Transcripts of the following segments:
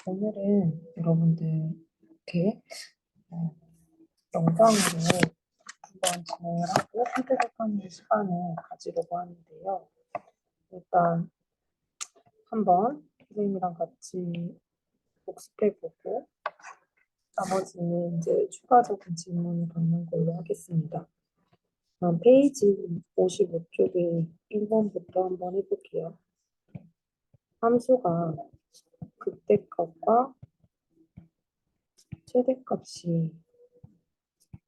오늘은 여러분들 이렇게 어, 영상으로 한번 진행을 하고 피드백하는 시간을 가지려고 하는데요. 일단 한번 선생님이랑 같이 복습해보고 나머지는 이제 추가적인 질문을 받는 걸로 하겠습니다. 그럼 페이지 55쪽에 1번부터 한번 해볼게요. 함수가 극대값과 최대값이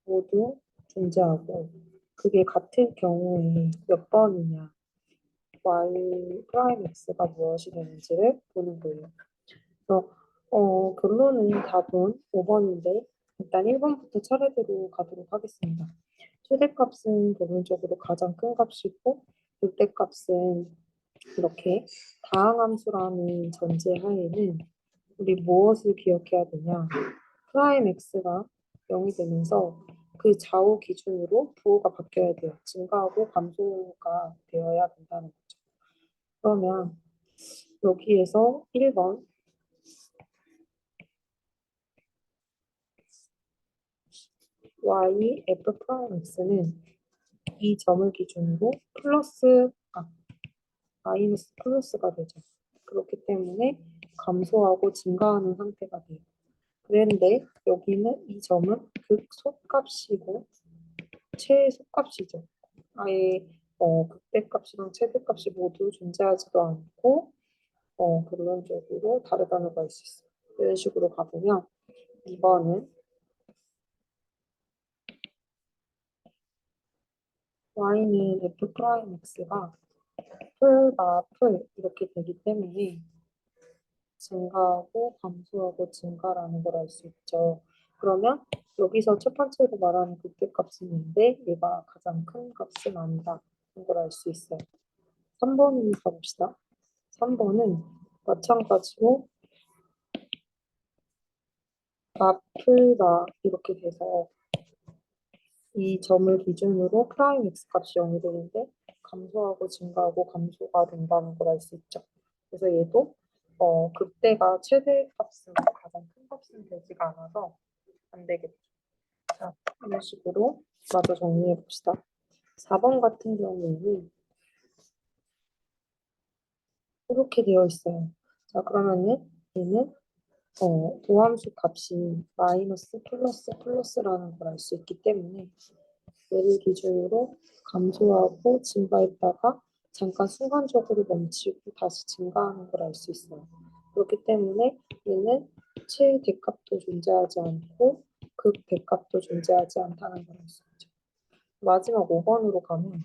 모두 존재하고 그게 같을 경우에 몇 번이냐 y 프라임 x가 무엇이 되는지를 보는 거예요. 그래서 결론은 답은 5번인데 일단 1번부터 차례대로 가도록 하겠습니다. 최대값은 부분적으로 가장 큰 값이고 극대값은 이렇게 다항함수라는 전제하에는 우리 무엇을 기억해야 되냐? 프라임 x가 0이 되면서 그 좌우 기준으로 부호가 바뀌어야 돼요. 증가하고 감소가 되어야 된다는 거죠. 그러면 여기에서 1번 y f 프라임 x는 이 점을 기준으로 마이너스 플러스가 되죠. 그렇기 때문에 감소하고 증가하는 상태가 돼요. 그런데 여기는 이 점은 극소값이고 최소값이죠. 아예 극대값이랑 최대값이 모두 존재하지도 않고 결론적으로 다르다는 걸 알 수 있어요. 이런 식으로 가보면 2번은 y는 f 프라임 x가 풀과 풀 이렇게 되기 때문에 증가하고 감소하고 증가라는 걸 알 수 있죠. 그러면 여기서 첫 번째로 말하는 극대값은 인데 얘가 가장 큰 값은 아니다. 이런 걸 알 수 있어요. 3번을 가봅시다. 3번은 마찬가지로 나풀다 이렇게 돼서 이 점을 기준으로 프라임 x 값이 0이 되는데 감소하고 증가하고 감소가 된다는 걸 알 수 있죠. 그래서 얘도 극대가 최대 값은 가장 큰 값은 되지가 않아서 안 되겠죠. 자, 이런 식으로 마저 정리해 봅시다. 4번 같은 경우에는 이렇게 되어 있어요. 자, 그러면은 얘는 도함수 값이 마이너스 플러스 플러스라는 걸 알 수 있기 때문에 얘를 기준으로 감소하고 증가했다가 잠깐 순간적으로 멈추고 다시 증가하는 걸 알 수 있어요. 그렇기 때문에 얘는 최대값도 존재하지 않고 극대값도 존재하지 않다는 걸 알 수 있죠. 마지막 5번으로 가면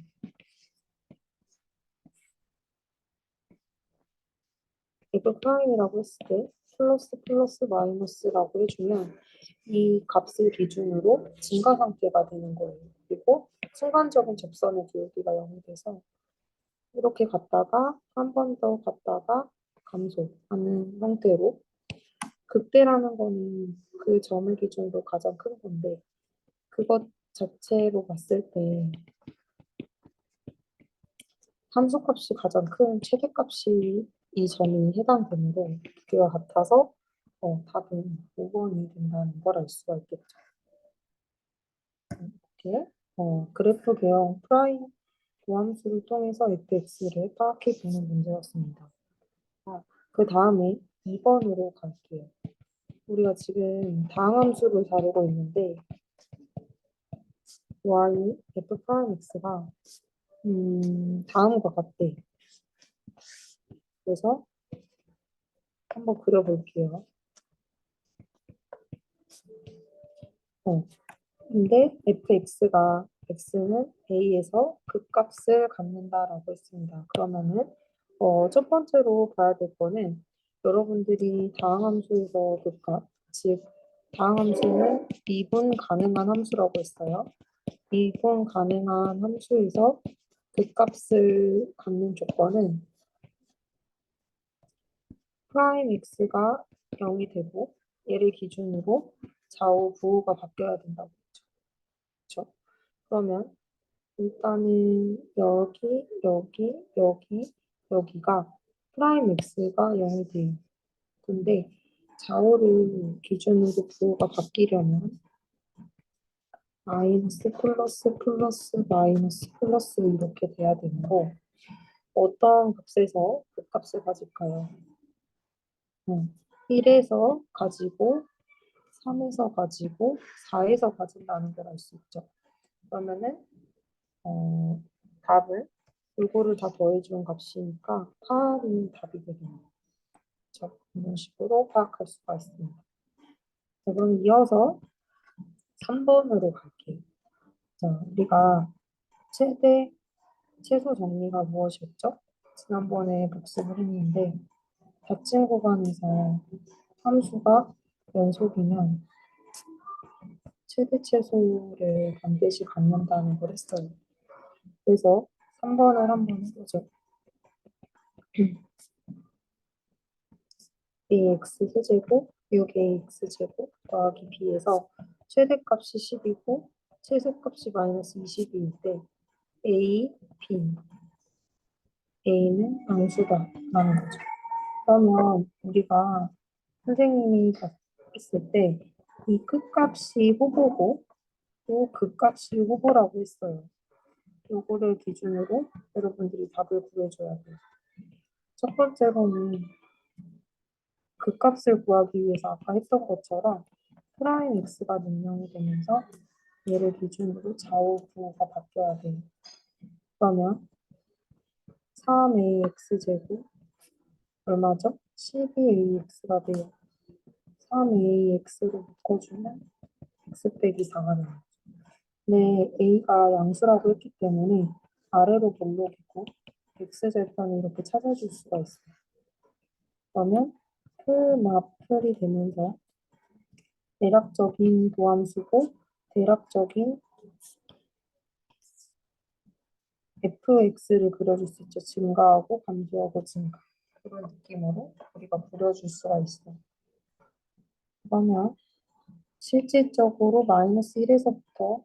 f 프라임이라고 했을 때 플러스 플러스 마이너스라고 해주면 이 값을 기준으로 증가 상태가 되는 거예요. 그리고 순간적인 접선의 기울기가 0이 돼서 이렇게 갔다가 한 번 더 갔다가 감소하는 형태로 극대라는 거는 그 점을 기준으로 가장 큰 건데 그것 자체로 봤을 때 함수값이 가장 큰 최대값이 이 점이 해당되는데 두 개가 같아서 답은 5번이 된다는 걸 알 수가 있겠죠. 이렇게 그래프 개형 프라임 도함수를 통해서 fx를 파악해 보는 문제였습니다. 그 다음에 2번으로 갈게요. 우리가 지금 다항함수를 다루고 있는데 y f 프라임 x가 다음과 같대. 그래서 한번 그려볼게요. 근데 fx가 x는 a에서 극값을 갖는다라고 했습니다. 그러면은 첫 번째로 봐야 될 거는 여러분들이 다항함수에서 극값, 즉 다항함수는 미분 가능한 함수라고 했어요. 미분 가능한 함수에서 극값을 갖는 조건은 프라임 x가 0이 되고 얘를 기준으로 좌우 부호가 바뀌어야 된다고 했죠. 그렇죠? 그러면 일단은 여기가 프라임 x가 0이 돼요. 근데 좌우를 기준으로 부호가 바뀌려면 마이너스 플러스 플러스 마이너스 플러스 이렇게 돼야 되는 거 어떤 값에서 그 값을 가질까요? 1에서 가지고 3에서 가지고 4에서 가진다는 걸 알 수 있죠. 그러면은 어, 답을 이거를 다 더해준 값이니까 8이 답이 되겠네요. 그렇죠? 이런 식으로 파악할 수가 있습니다. 자, 그럼 이어서 3번으로 갈게요. 자, 우리가 최대 최소 정리가 무엇이었죠? 지난번에 복습을 했는데 닫힌 구간에서 함수가 연속이면 최대 최소를 반드시 갖는다는 걸 했어요. 그래서 3번을 한번 해보죠. ax 세제곱 6ax 제곱 더하기 b에서 최대값이 10이고 최소값이 마이너스 22일 때 a, b, a는 양수다 라는 거죠. 그러면 우리가 선생님이 했을 때 이 끝값이 후보고 또 극값이 후보라고 했어요. 요거를 기준으로 여러분들이 답을 구해줘야 돼요. 첫 번째로는 극값을 구하기 위해서 아까 했던 것처럼 프라임 x가 능량이 되면서 얘를 기준으로 좌우 부호가 바뀌어야 돼요. 그러면 3ax 제곱 얼마죠? 12ax가 돼요. 3ax로 묶어주면 x 빼기 4가 돼요. 네, a가 양수라고 했기 때문에 아래로 볼록이고 x절편을 이렇게 찾아줄 수가 있어요. 그러면 풀이 되면서 대략적인 도함수고 대략적인 fx를 그려줄 수 있죠. 증가하고 감소하고 증가. 그런 느낌으로 우리가 그려줄 수가 있어요. 그러면 실질적으로 마이너스 1에서부터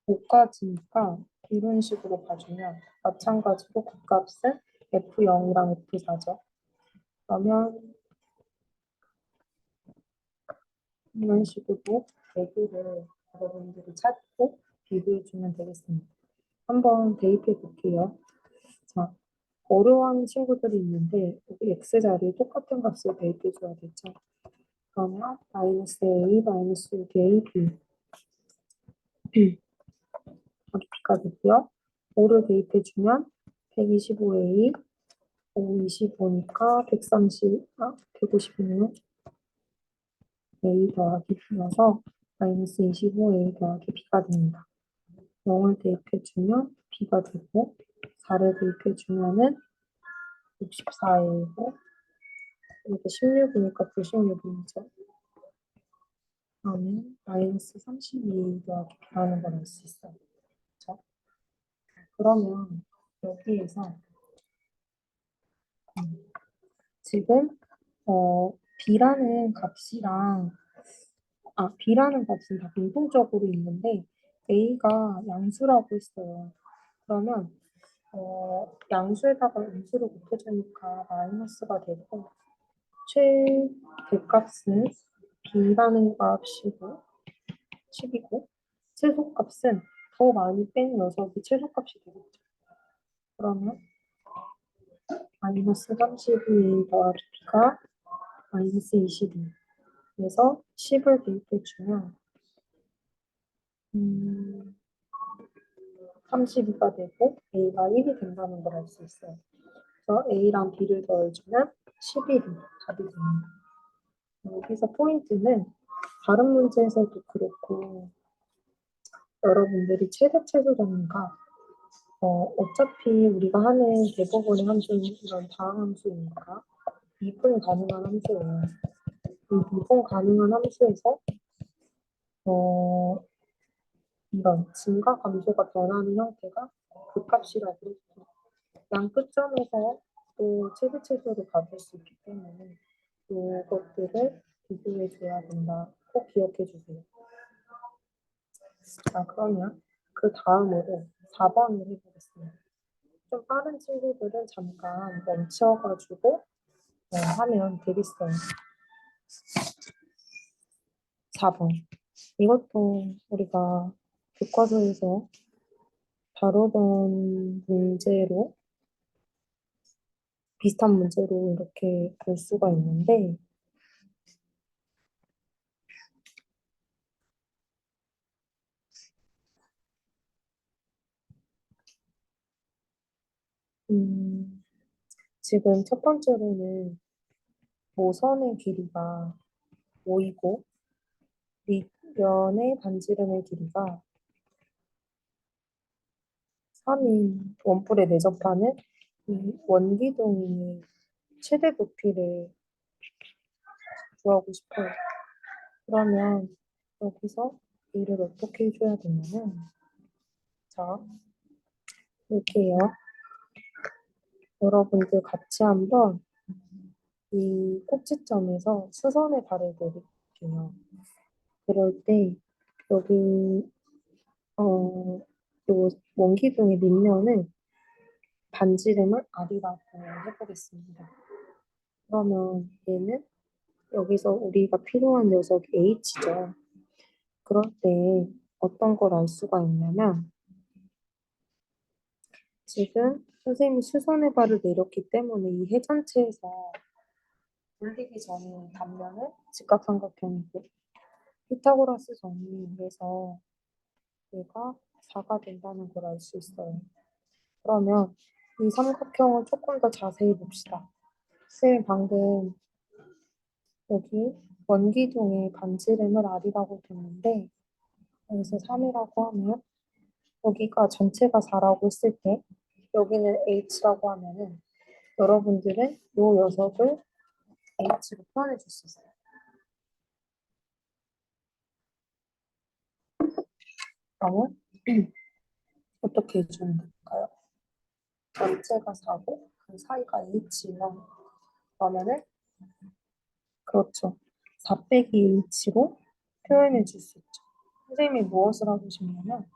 5까지니까 이런 식으로 봐주면 마찬가지로 그 값은 F0이랑 F4죠. 그러면 이런 식으로 대비를 여러분들이 찾고 비교해주면 되겠습니다. 한번 대입해 볼게요. 자, 어려워하는 친구들이 있는데 여기 x자리에 똑같은 값을 대입해 줘야 되죠. 그러면 마이너스 a, 마이너스 6a, b 여기 b가 되고요. 5를 대입해 주면 125a, 5, 25니까 130, 156 a 더하기 b여서 마이너스 25a 더하기 b가 됩니다. 0을 대입해 주면 b가 되고 4를 대입해 주면은 64a이고 이게 16이니까 96이죠. 그러면 마이너스 32 더하기 b라는 걸 알 수 있어요. 그렇죠? 그러면 여기에서 지금 b라는 값이랑 b라는 값은 다 공통적으로 있는데 a가 양수라고 했어요. 그러면 양수에다가 음수로 곱해주니까 마이너스가 되고 최대값은 b라는 값이고 10이고 최소값은 더 많이 뺀 녀석이 최소값이 되겠죠. 그러면 마이너스 32 더하기 b가 마이너스 22 그래서 10을 대입해주면 32가 되고 a가 1이 된다는 걸 알 수 있어요. 그래서 a랑 b를 더해주면 11이 답이 됩니다. 여기서 포인트는 다른 문제에서도 그렇고 여러분들이 최대 최소 정리가 어차피 우리가 하는 대부분의 함수는 이런 다항 함수이니까 미분 가능한 함수예요. 이 미분 가능한 함수에서 어, 이런 증가 감소가 변하는 형태가 극값이라고 했죠. 양 끝점에서 또 최대 최소를 받을 수 있기 때문에 이것들을 비교해 줘야 된다. 꼭 기억해 주세요. 자, 그러면 그 다음으로 4번을 해보겠습니다. 좀 빠른 친구들은 잠깐 멈춰가지고 하면 되겠어요. 4번. 이것도 우리가 교과서에서 다루던 문제로 비슷한 문제로 이렇게 볼 수가 있는데 음, 지금 첫 번째로는 모선의 길이가 5이고 밑면의 반지름의 길이가 3인 원뿔에 내접하는 이 원기둥이 최대 높이를 구하고 싶어요. 그러면 여기서 일을 어떻게 해줘야 되냐면 자, 이렇게 해요. 여러분들 같이 한번 이 꼭지점에서 수선의 발을 내릴게요. 그럴 때 여기 요 원기둥의 밑면은 반지름을 R이라고 해보겠습니다. 그러면 얘는 여기서 우리가 필요한 녀석이 H죠. 그럴 때 어떤 걸 알 수가 있냐면 지금 선생님이 수선의 발을 내렸기 때문에 이 해 전체에서 돌리기 전에 단면은 직각삼각형이고 피타고라스 정리에서 얘가 4가 된다는 걸 알 수 있어요. 그러면 이 삼각형을 조금 더 자세히 봅시다. 선생님 방금 여기 원기둥의 반지름을 R이라고 줬는데 여기서 3이라고 하면 여기가 전체가 4라고 했을 때 여기는 H라고 하면은 여러분들은 이 녀석을 H로 표현해 줄 수 있어요. 그러면 어떻게 해주면 될까요? 전체가 4고 그 사이가 H면 그러면은 그렇죠. 4 빼기 H로 표현해 줄 수 있죠. 선생님이 무엇을 하고 싶냐면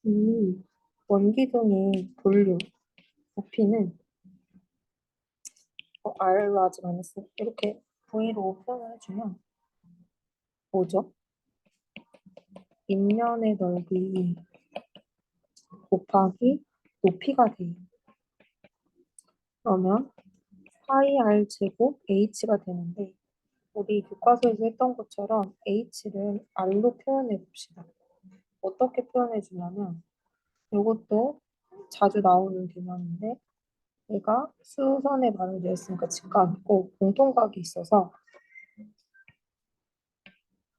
이 원기둥의 볼륨, 부피는 R로 아직 안 했어요. 이렇게 V로 표현을 해주면 뭐죠? 밑면의 넓이 곱하기 높이가 돼요. 그러면 파이 R 제곱 H가 되는데 우리 교과서에서 했던 것처럼 H를 R로 표현해 봅시다. 어떻게 표현해 주냐면 이것도 자주 나오는 개념인데 얘가 수선의 반을 내었으니까 직각이고 공통각이 있어서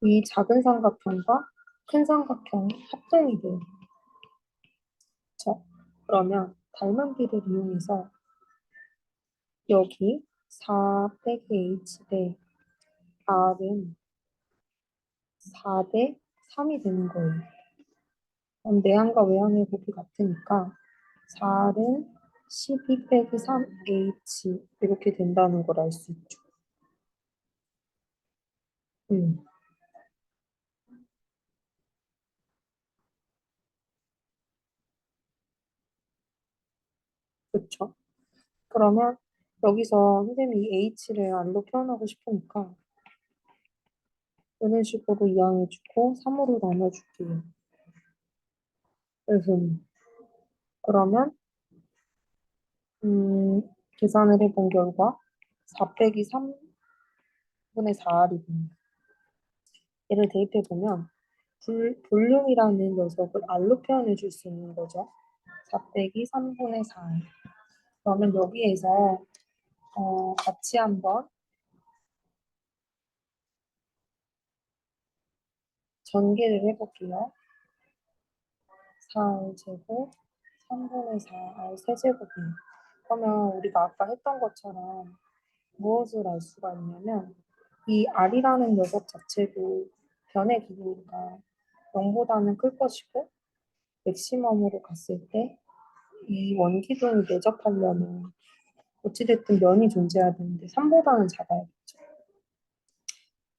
이 작은 삼각형과 큰 삼각형이 합동이 돼요. 그렇죠? 그러면 닮은 비를 이용해서 여기 4 빼기 H 대 R은 4 대 3이 되는 거예요. 그럼 내항과 외항의 곱이 같으니까 4는 12 빼기 3H 이렇게 된다는 걸 알 수 있죠. 음, 그렇죠. 그러면 여기서 선생님이 H를 R로 표현하고 싶으니까 이런 식으로 이항해주고 3으로 나눠줄게요. 그래서 그러면 계산을 해본 결과 4 빼기 3분의 4R이 됩니다. 얘를 대입해보면 볼륨이라는 녀석을 R로 표현해 줄 수 있는 거죠. 4 빼기 3분의 4. 그러면 여기에서 같이 한번 전개를 해볼게요. 4R제곱 3분의 4R 세제곱이에요. 그러면 우리가 아까 했던 것처럼 무엇을 알 수가 있냐면 이 R이라는 녀석 자체도 변의 길이가 0보다는 클 것이고 맥시멈으로 갔을 때 이 원기둥이 내접하려면 어찌됐든 면이 존재해야 되는데 3보다는 작아야겠죠.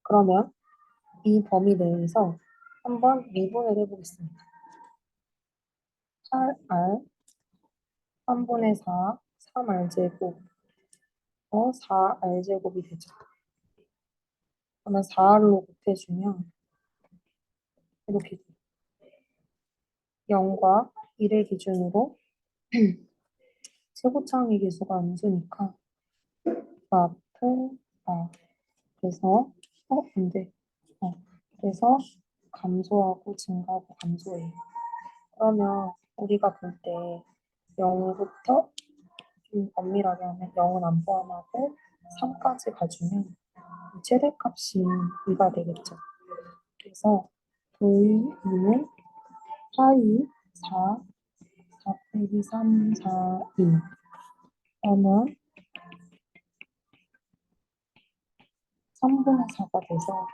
그러면 이 범위 내에서 한번 미분을 해보겠습니다. 8R 3분의 4 3R 제곱 4r제곱이 되죠. 그러면 4r로 곱해주면 이렇게 0과 1을 기준으로 최고창의 개수가 암수니까 마프 아 그래서 안 돼. 그래서 감소하고 증가하고 감소해요. 그러면 우리가 볼 때 0부터 좀 엄밀하게 하면 0은 안 포함하고 3까지 가주면 최대값이 2가 되겠죠. 그래서 V2는 파이 4, 4 빼기 3, 4, 2 그러면 3분의 4가 돼서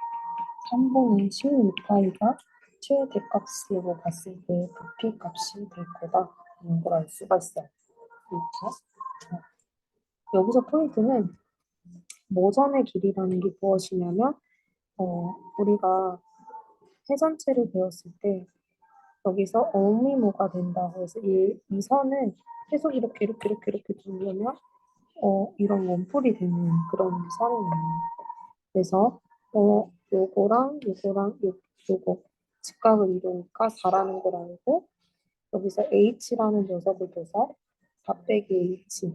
3분의 12파이가 최대값으로 봤을 때 부피값이 될 거다라는 걸 알 수가 있어요. 이렇게. 여기서 포인트는 모전의 길이라는 게 무엇이냐면 우리가 회전체를 배웠을 때 여기서 어미모가 된다고 해서 이 선을 계속 이렇게 두르면 이런 원뿔이 되는 그런 선이에요. 그래서 요거 직각을 이루니까 4라는 걸 알고 여기서 h라는 녀석을 둬서 4 빼기 h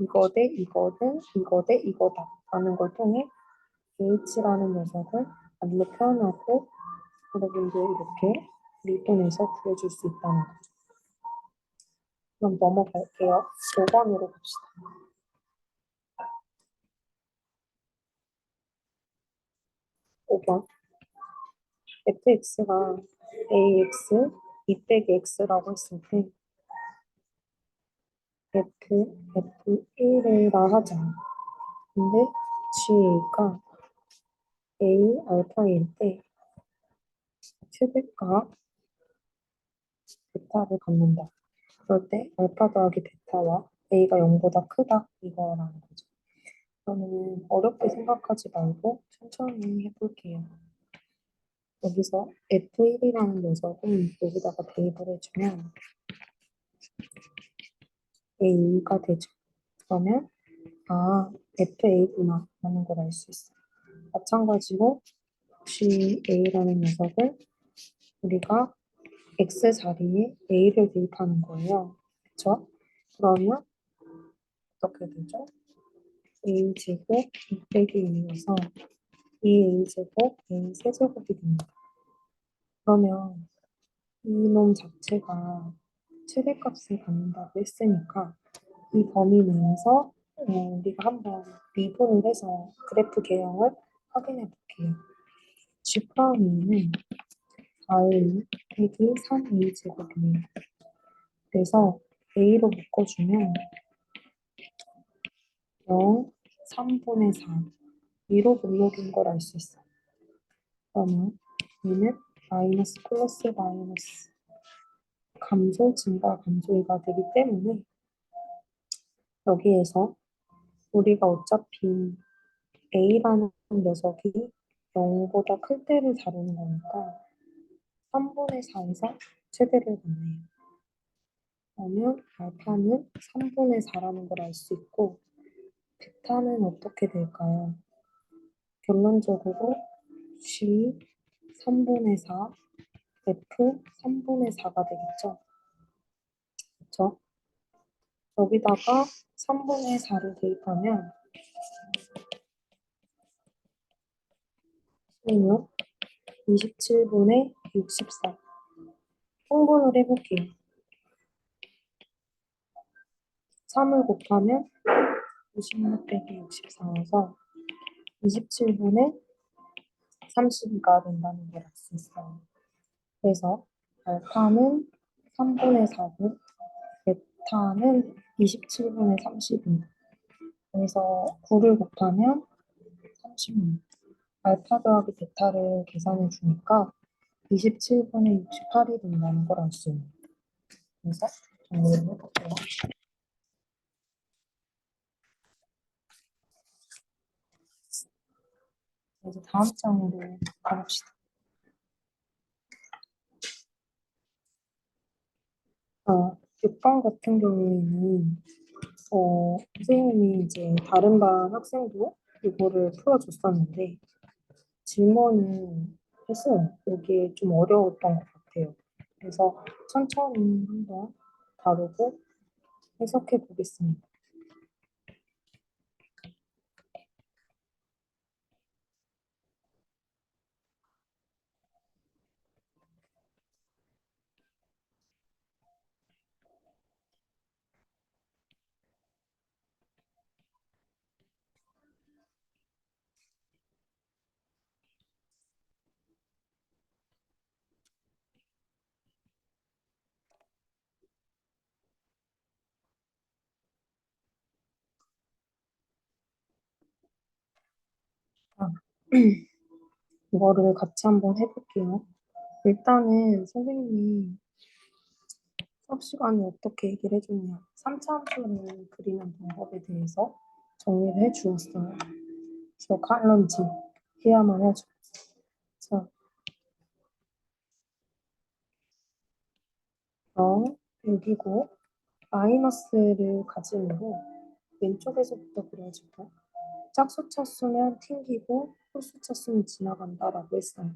이거 대 이거든 이거 대 이거다 라는 걸 통해 h라는 녀석을 안으로 표현하고 여러분들 이렇게 미분해서 구해줄 수 있다는 거죠. 그럼 넘어갈게요. 5번으로 갑시다. 5번. fx가 ax 2 빼기 x라고 했을 때 f1이라 하자. 근데 g가 a 알파일 때 최대값 베타를 갖는다. 그럴 때 알파 더하기 베타와 a가 0보다 크다 이거라는 거죠. 그러면 어렵게 생각하지 말고 천천히 해볼게요. 여기서 F1이라는 녀석은 여기다가 대입을 해주면 A가 되죠. 그러면 FA구나 라는 걸 알 수 있어요. 마찬가지로 혹시 A라는 녀석을 우리가 X 자리에 A를 대입하는 거예요. 그쵸? 그러면 어떻게 되죠? A제곱 2 빼기 1이어서 2A제곱 A 세제곱이 됩니다. 그러면 이놈 자체가 최대값을 갖는다고 했으니까 이 범위 내에서 우리가 한번 미분을 해서 그래프 개형을 확인해 볼게요. G 프라임은 4A 빼기 3A 제곱이에요. 그래서 A로 묶어주면 0, 3분의 4 2로 목록인 걸 알 수 있어요. 그러면 A는 마이너스 플러스 마이너스 감소, 증가, 감소가 되기 때문에 여기에서 우리가 어차피 A라는 녀석이 0보다 클 때를 다루는 거니까 3분의 4에서 최대를 갖네요. 그러면 알파는 3분의 4라는 걸 알 수 있고 베타는 어떻게 될까요? 결론적으로 G 3분의 4, F 3분의 4가 되겠죠? 그렇죠? 여기다가 3분의 4를 대입하면 16, 27분의 64 통분을 해볼게요. 3을 곱하면 56 빼기 64에서 27분의 32가 된다는 걸 알 수 있어요. 그래서 알파는 3분의 4고 베타는 27분의 32. 그래서 9를 곱하면 36. 알파 더하기 베타를 계산해 주니까 27분의 68이 된다는 걸 알 수 있는. 그래서 정리를 해볼게요. 이제 다음 장으로 가봅시다. 6번 같은 경우에는 선생님이 선생님이 이제 다른 반 학생도 이거를 풀어줬었는데 질문을 했어요. 이게 좀 어려웠던 것 같아요. 그래서 천천히 한번 다루고 해석해 보겠습니다. 아, 이거를 같이 한번 해볼게요. 일단은 선생님이 수업 시간에 어떻게 얘기를 해줬냐. 3차 함수를 그리는 방법에 대해서 정리를 해주었어요. 기억하는지 해야만 하죠. 자, 여기고 마이너스를 가지고 왼쪽에서부터 그려지고 짝수차 수면 튕기고 홀수차 수는 지나간다라고 했어요.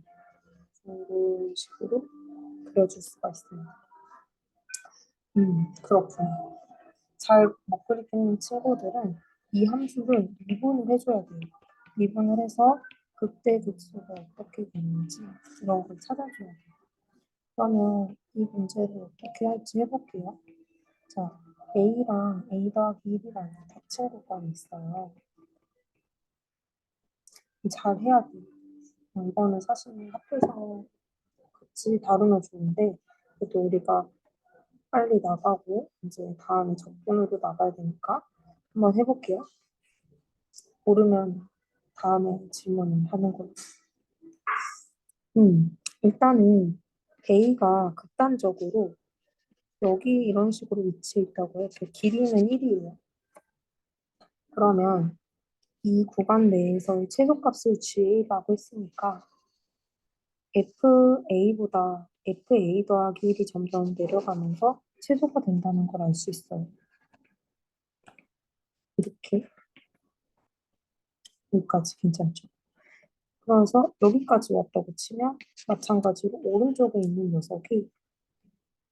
이런 식으로 그려줄 수가 있어요. 그렇군요. 잘 못 그리는 친구들은 이 함수를 미분을 해줘야 돼요. 미분을 해서 극대극소가 어떻게 되는지 이런 걸 찾아줘야 돼요. 그러면 이 문제를 어떻게 할지 해볼게요. 자, A랑 A 더하기 1이라는 닫힌 구간이 있어요. 잘 해야 돼요. 이거는 사실 학교에서 같이 다루면 좋은데 그래도 우리가 빨리 나가고 이제 다음에 적분으로 나가야 되니까 한번 해볼게요. 모르면 다음에 질문을 하는 걸로. 일단은 A가 극단적으로 여기 이런 식으로 위치해 있다고 해요. 그 길이는 1이에요. 그러면 이 구간 내에서의 최소값을 GA라고 했으니까 FA보다 FA 더하기 1이 점점 내려가면서 최소가 된다는 걸 알 수 있어요. 이렇게 여기까지 괜찮죠? 그래서 여기까지 왔다고 치면 마찬가지로 오른쪽에 있는 녀석이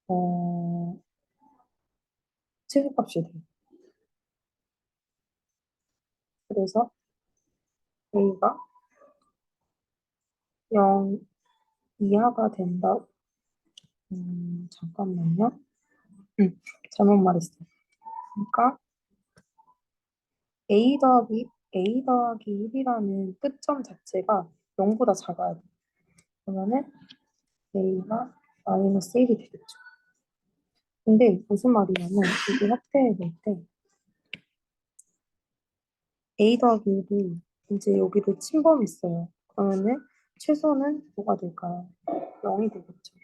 어, 최소값이 돼요. 그래서 A가 0 이하가 된다. 잠깐만요. 잘못 말했어요. 그러니까 A 더하기 1이라는 끝점 자체가 0보다 작아야 돼요. 그러면은 A가 마이너스 1이 되겠죠. 근데 무슨 말이냐면 이게 확대해 볼 때 A 더하기 1이 이제 여기를 침범했어요. 그러면은 최소는 뭐가 될까요? 0이 되겠죠.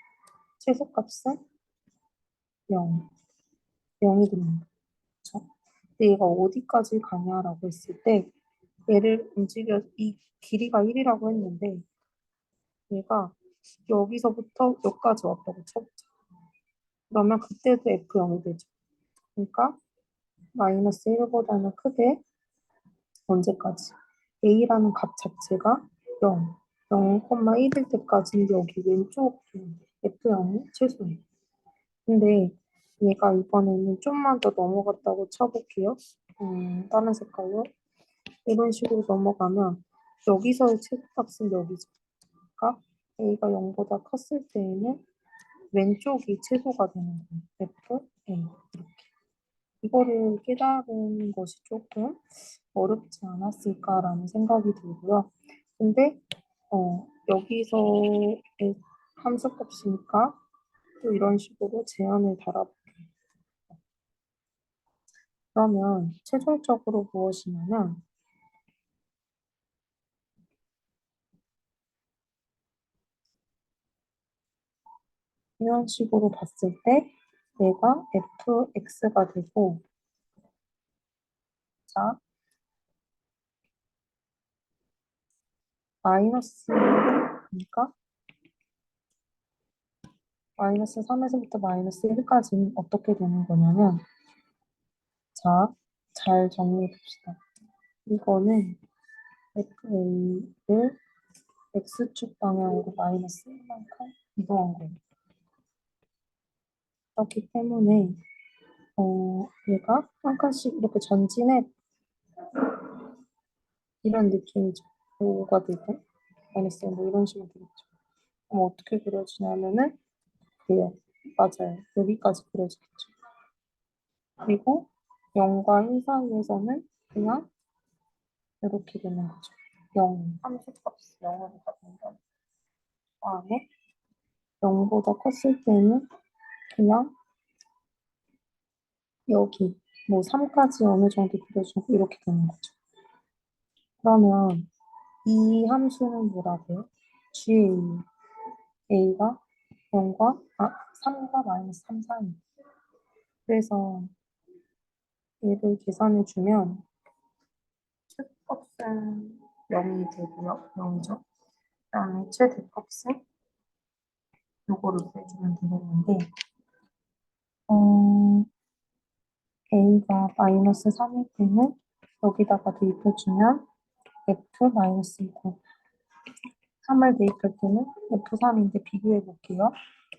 최소값은 0, 0이 됩니다. 그렇죠? 근데 얘가 어디까지 가냐라고 했을 때 얘를 움직여 이 길이가 1이라고 했는데 얘가 여기서부터 여기까지 왔다고 쳐보자. 그러면 그때도 F0이 되죠. 그러니까 마이너스 1보다는 크게 언제까지? A라는 값 자체가 0, 0,1일 때까지 여기 왼쪽 F0이 최소예요. 근데 얘가 이번에는 좀만 더 넘어갔다고 쳐볼게요. 다른 색깔로. 이런 식으로 넘어가면 여기서의 최소값은 여기죠. 그러니까 A가 0보다 컸을 때에는 왼쪽이 최소가 되는 거예요. F, A. 이거를 깨달은 것이 조금 어렵지 않았을까라는 생각이 들고요. 근데 여기서의 함수값이니까 또 이런 식으로 제한을 달아볼게요. 그러면 최종적으로 무엇이냐면 이런 식으로 봤을 때 얘가 fx가 되고 자 마이너스 그러니까 마이너스 3에서부터 마이너스 1까지는 어떻게 되는 거냐면 자 잘 정리해 봅시다. 이거는 FA를 X축 방향으로 마이너스 1만큼 이동한 거예요. 그렇기 때문에 얘가 한 칸씩 이렇게 전진해 이런 느낌이죠. 뭐가 되고 마이너스 뭐 이런 식으로 되겠죠. 그럼 어떻게 그려지냐면은 그래요. 맞아요. 여기까지 그려지겠죠. 그리고 0과 1 사이에서는 그냥 이렇게 되는 거죠. 0, 함수값 0으로 가든가 다음에 0보다 컸을 때는 그냥 여기 뭐 3까지 어느 정도 그려주고 이렇게 되는 거죠. 그러면 이 함수는 뭐라고요? GA, A가 3과 마이너스 3 사이. 그래서 얘를 계산해주면 최값은 0이 되고요. 0이죠. 그다음에 최대값은 요거를 구해주면 되겠는데 어, A가 마이너스 3일 때는 여기다가 대입해주면 F 마이너스 2고 3을 대입할 때는 F3인데 비교해 볼게요.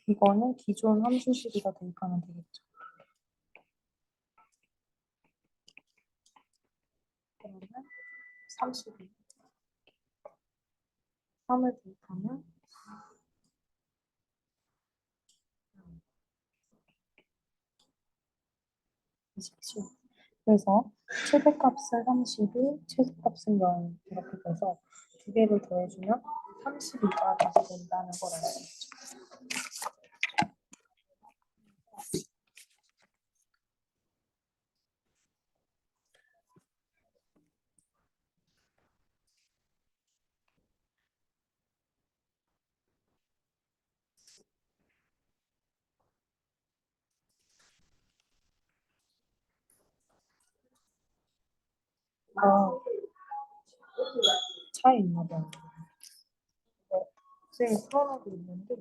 이거는 기존 함수식에다 대입하면 되겠죠. 그러면 32. 3을 대입하면 27. 그래서 최대값은 32, 최소값은 0 이렇게 돼서 두 개를 더해주면 32가 다시 된다는 걸 알 수 있죠. 아, 차이 있나 봐요. 선생님이 풀어놓고 있는데